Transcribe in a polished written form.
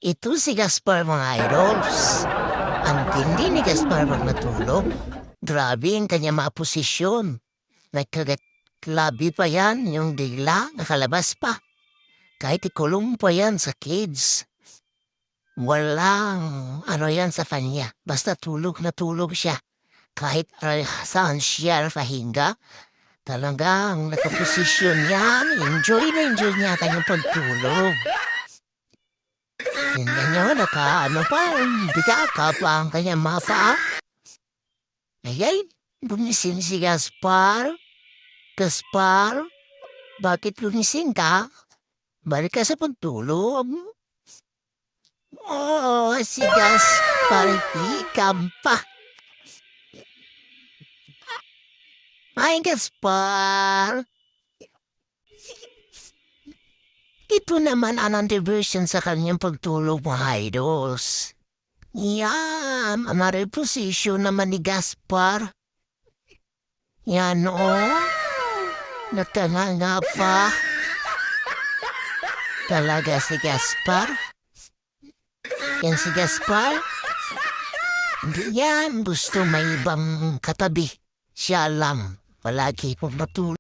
Ito si Gaspar mga idols. Ang tindi ni Gaspar pag natulog. Grabe ang kanya mga posisyon. Nagkagatlabi pa yan yung digla, nakalabas pa. Kahit ikulong pa yan sa kids. Walang ano yan sa kanya. Basta tulog na tulog siya. Kahit saan siya pahinga, talagang nakaposisyon yan. Enjoy niya kanyang pagtulog. Tingnan nyo, ano pa, bigaka pa ang kanyang mapa. Ayay, gumising si Gaspar. Gaspar, bakit gumising ka? Balik ka sa pagtulog. Oo, si Gaspar, hikam pa. Ay, Gaspar. Ito naman another version sa kanyang pagtulog mga idols. Yan, another position naman ni Gaspar. Yan o. Natanga pa. Talaga si Gaspar. Yan si Gaspar. Hindi yan gusto may ibang katabi. Siya lang. Palagi pong matulog.